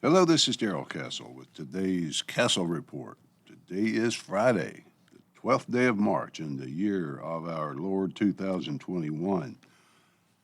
Hello, this is Darrell Castle with today's Castle Report. Today is Friday, the 12th day of March in the year of our Lord 2021.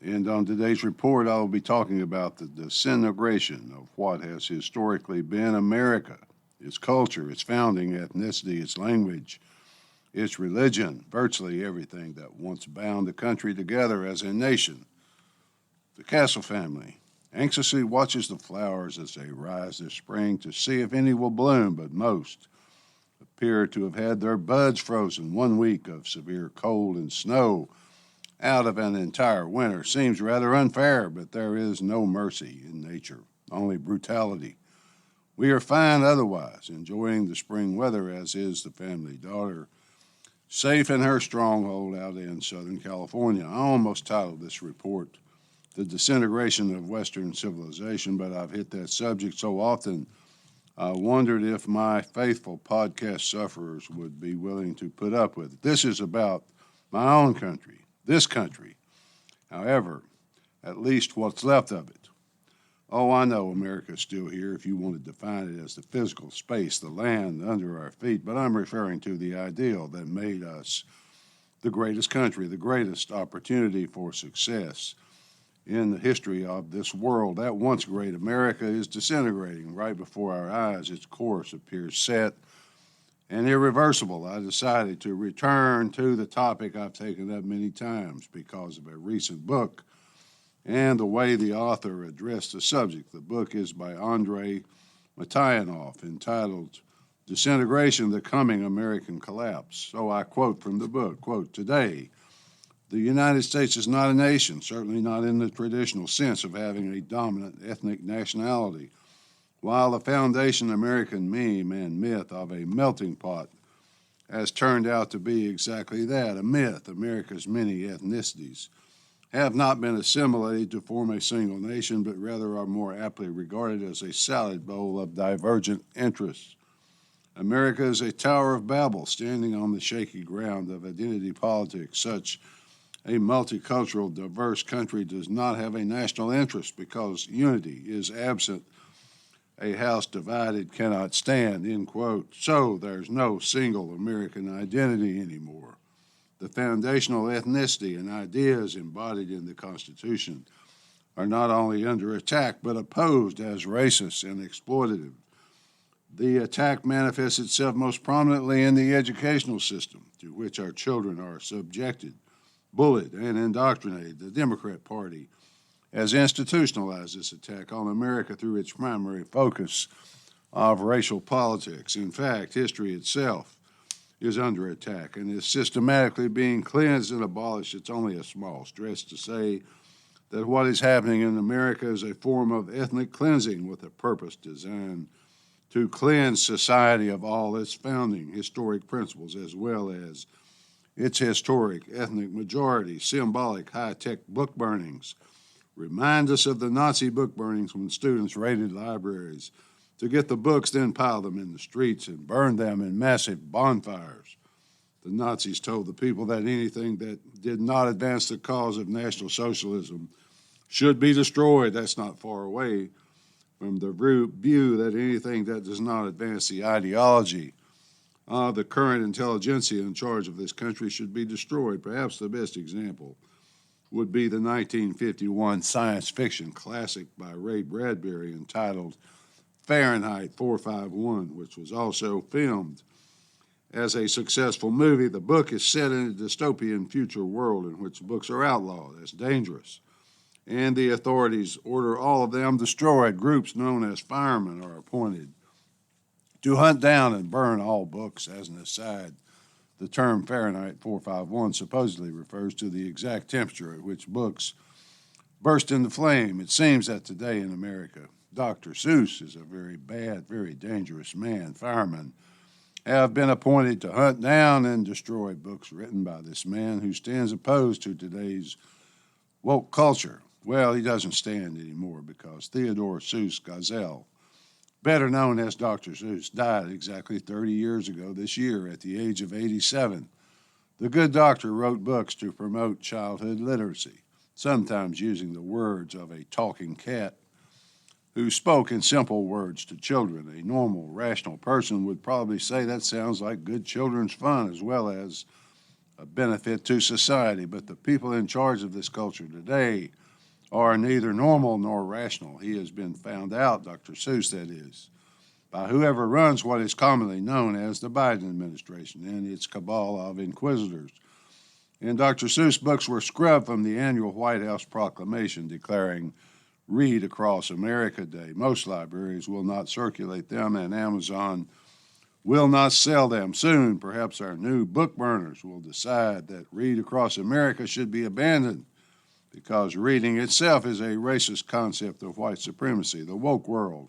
And on today's report, I will be talking about the disintegration of what has historically been America, its culture, its founding, ethnicity, its language, its religion, virtually everything that once bound the country together as a nation. The Castle family anxiously watches the flowers as they rise this spring to see if any will bloom, but most appear to have had their buds frozen. 1 week of severe cold and snow out of an entire winter seems rather unfair, but there is no mercy in nature, only brutality. We are fine otherwise, enjoying the spring weather, as is the family daughter, safe in her stronghold out in Southern California. I almost titled this report The Disintegration of Western Civilization, but I've hit that subject so often, I wondered if my faithful podcast sufferers would be willing to put up with it. This is about my own country, this country. However, at least what's left of it. Oh, I know America's still here if you want to define it as the physical space, the land under our feet, but I'm referring to the ideal that made us the greatest country, the greatest opportunity for success in the history of this world. That once great America is disintegrating right before our eyes. Its course appears set and irreversible. I decided to return to the topic I've taken up many times because of a recent book and the way the author addressed the subject. The book is by Andrei Matayanov, entitled Disintegration, the Coming American Collapse. So I quote from the book, quote, "Today, the United States is not a nation, certainly not in the traditional sense of having a dominant ethnic nationality, while the foundation American meme and myth of a melting pot has turned out to be exactly that, a myth. America's many ethnicities have not been assimilated to form a single nation, but rather are more aptly regarded as a salad bowl of divergent interests. America is a Tower of Babel standing on the shaky ground of identity politics. Such a multicultural, diverse country does not have a national interest because unity is absent. A house divided cannot stand," end quote. So there's no single American identity anymore. The foundational ethnicity and ideas embodied in the Constitution are not only under attack but opposed as racist and exploitative. The attack manifests itself most prominently in the educational system to which our children are subjected, bullied, and indoctrinated. The Democrat Party has institutionalized this attack on America through its primary focus of racial politics. In fact, history itself is under attack and is systematically being cleansed and abolished. It's only a small stretch to say that what is happening in America is a form of ethnic cleansing with a purpose designed to cleanse society of all its founding historic principles as well as its historic ethnic majority. Symbolic high-tech book burnings remind us of the Nazi book burnings when students raided libraries to get the books, then piled them in the streets and burned them in massive bonfires. The Nazis told the people that anything that did not advance the cause of National Socialism should be destroyed. That's not far away from the view that anything that does not advance the ideology of the current intelligentsia in charge of this country should be destroyed. Perhaps the best example would be the 1951 science fiction classic by Ray Bradbury entitled Fahrenheit 451, which was also filmed as a successful movie. The book is set in a dystopian future world in which books are outlawed as dangerous, and the authorities order all of them destroyed. Groups known as firemen are appointed to hunt down and burn all books. As an aside, the term Fahrenheit 451 supposedly refers to the exact temperature at which books burst into flame. It seems that today in America, Dr. Seuss is a very bad, very dangerous man. Firemen have been appointed to hunt down and destroy books written by this man who stands opposed to today's woke culture. Well, he doesn't stand anymore because Theodore Seuss Gazelle, better known as Dr. Seuss, died exactly 30 years ago this year at the age of 87. The good doctor wrote books to promote childhood literacy, sometimes using the words of a talking cat who spoke in simple words to children. A normal, rational person would probably say that sounds like good children's fun as well as a benefit to society. But the people in charge of this culture today are neither normal nor rational. He has been found out, Dr. Seuss, that is, by whoever runs what is commonly known as the Biden administration and its cabal of inquisitors. And Dr. Seuss books were scrubbed from the annual White House proclamation declaring Read Across America Day. Most libraries will not circulate them, and Amazon will not sell them. Soon, perhaps our new book burners will decide that Read Across America should be abandoned because reading itself is a racist concept of white supremacy. The woke world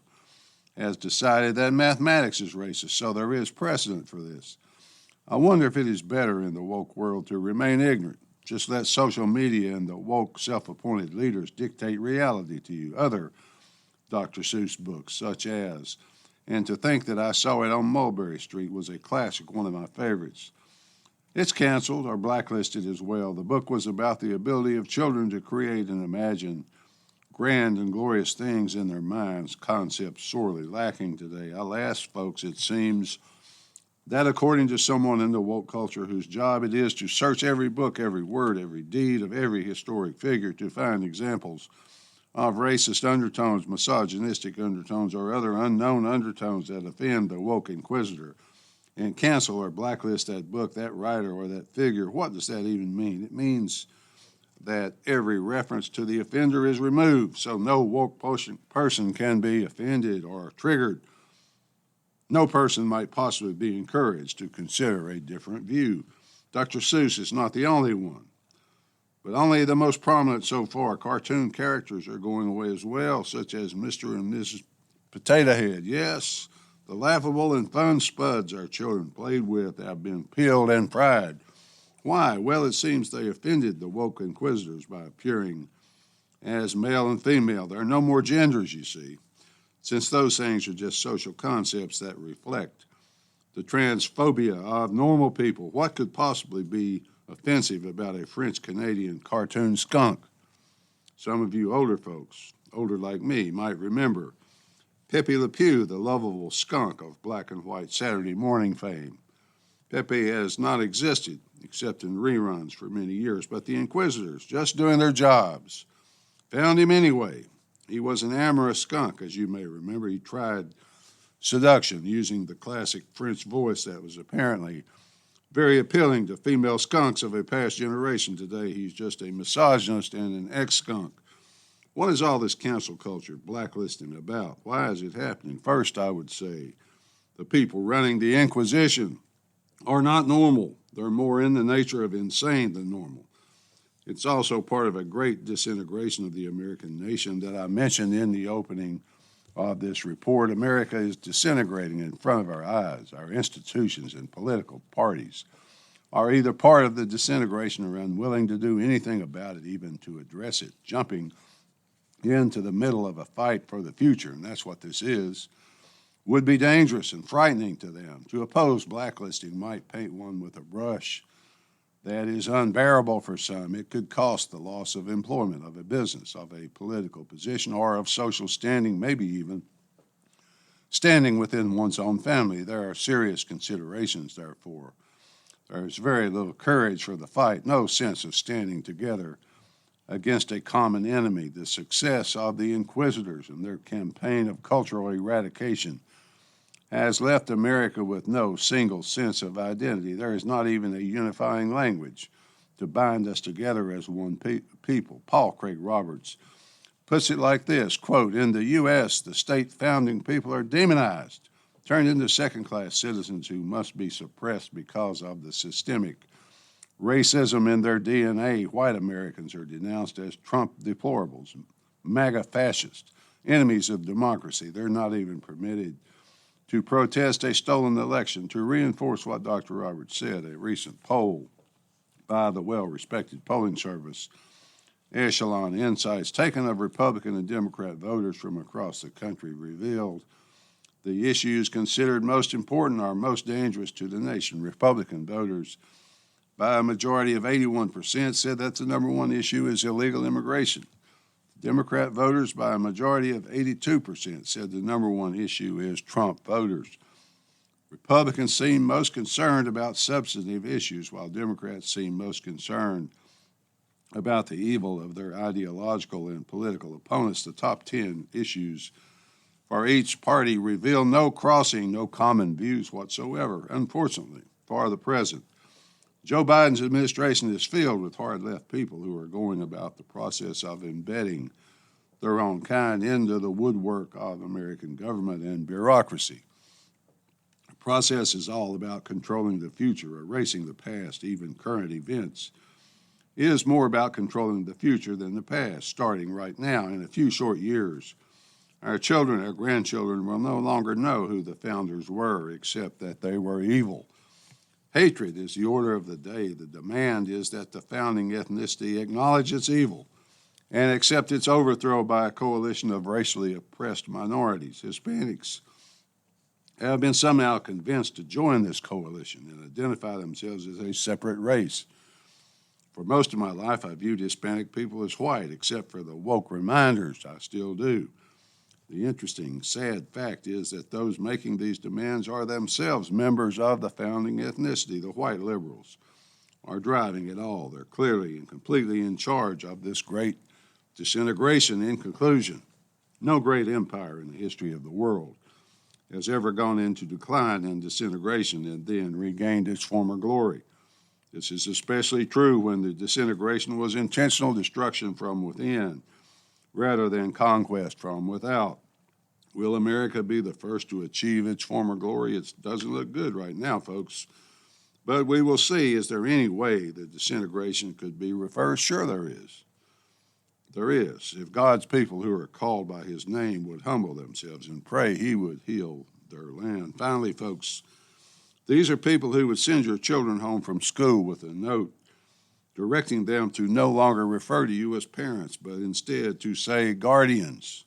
has decided that mathematics is racist, so there is precedent for this. I wonder if it is better in the woke world to remain ignorant. Just let social media and the woke self-appointed leaders dictate reality to you. Other Dr. Seuss books, such as And to Think That I Saw It on Mulberry Street, was a classic, one of my favorites. It's canceled or blacklisted as well. The book was about the ability of children to create and imagine grand and glorious things in their minds, concepts sorely lacking today. Alas, folks, it seems that according to someone in the woke culture whose job it is to search every book, every word, every deed of every historic figure to find examples of racist undertones, misogynistic undertones, or other unknown undertones that offend the woke inquisitor, and cancel or blacklist that book, that writer, or that figure, what does that even mean? It means that every reference to the offender is removed, so no woke person can be offended or triggered. No person might possibly be encouraged to consider a different view. Dr. Seuss is not the only one, but only the most prominent so far. Cartoon characters are going away as well, such as Mr. and Mrs. Potato Head. Yes, the laughable and fun spuds our children played with have been peeled and fried. Why? Well, it seems they offended the woke inquisitors by appearing as male and female. There are no more genders, you see, since those things are just social concepts that reflect the transphobia of normal people. What could possibly be offensive about a French-Canadian cartoon skunk? Some of you older folks, older like me, might remember Pepe Le Pew, the lovable skunk of black and white Saturday morning fame. Pepe has not existed except in reruns for many years, but the inquisitors, just doing their jobs, found him anyway. He was an amorous skunk, as you may remember. He tried seduction using the classic French voice that was apparently very appealing to female skunks of a past generation. Today, he's just a misogynist and an ex-skunk. What is all this cancel culture blacklisting about? Why is it happening? First, I would say the people running the Inquisition are not normal. They're more in the nature of insane than normal. It's also part of a great disintegration of the American nation that I mentioned in the opening of this report. America is disintegrating in front of our eyes. Our institutions and political parties are either part of the disintegration or unwilling to do anything about it, even to address it, jumping into the middle of a fight for the future, and that's what this is, would be dangerous and frightening to them. To oppose blacklisting might paint one with a brush that is unbearable for some. It could cost the loss of employment, of a business, of a political position, or of social standing, maybe even standing within one's own family. There are serious considerations, therefore. There is very little courage for the fight, no sense of standing together against a common enemy. The success of the inquisitors and their campaign of cultural eradication has left America with no single sense of identity. There is not even a unifying language to bind us together as one people. Paul Craig Roberts puts it like this, quote, "In the U.S., the state founding people are demonized, turned into second-class citizens who must be suppressed because of the systemic racism in their DNA. White Americans are denounced as Trump deplorables, MAGA fascists, enemies of democracy. They're not even permitted to protest a stolen election." To reinforce what Dr. Roberts said, a recent poll by the well-respected polling service Echelon Insights, taken of Republican and Democrat voters from across the country, revealed the issues considered most important are most dangerous to the nation. Republican voters, by a majority of 81%, said that the number one issue is illegal immigration. Democrat voters, by a majority of 82%, said the number one issue is Trump voters. Republicans seem most concerned about substantive issues, while Democrats seem most concerned about the evil of their ideological and political opponents. The top 10 issues for each party reveal no crossing, no common views whatsoever, unfortunately, for the present. Joe Biden's administration is filled with hard-left people who are going about the process of embedding their own kind into the woodwork of American government and bureaucracy. The process is all about controlling the future, erasing the past, even current events. It is more about controlling the future than the past, starting right now. In a few short years, our children, our grandchildren will no longer know who the founders were, except that they were evil. Hatred is the order of the day. The demand is that the founding ethnicity acknowledge its evil and accept its overthrow by a coalition of racially oppressed minorities. Hispanics have been somehow convinced to join this coalition and identify themselves as a separate race. For most of my life, I viewed Hispanic people as white, except for the woke reminders. I still do. The interesting, sad fact is that those making these demands are themselves members of the founding ethnicity. The white liberals are driving it all. They're clearly and completely in charge of this great disintegration. In conclusion, no great empire in the history of the world has ever gone into decline and disintegration and then regained its former glory. This is especially true when the disintegration was intentional destruction from within, rather than conquest from without. Will America be the first to achieve its former glory? It doesn't look good right now, folks. But we will see. Is there any way that disintegration could be reversed? Sure there is. There is. If God's people who are called by his name would humble themselves and pray, he would heal their land. Finally, folks, these are people who would send your children home from school with a note directing them to no longer refer to you as parents, but instead to say guardians.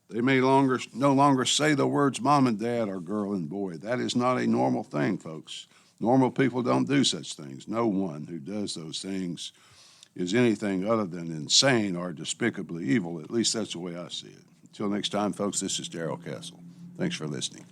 They may no longer say the words mom and dad or girl and boy. That is not a normal thing, folks. Normal people don't do such things. No one who does those things is anything other than insane or despicably evil. At least that's the way I see it. Until next time, folks, this is Darrell Castle. Thanks for listening.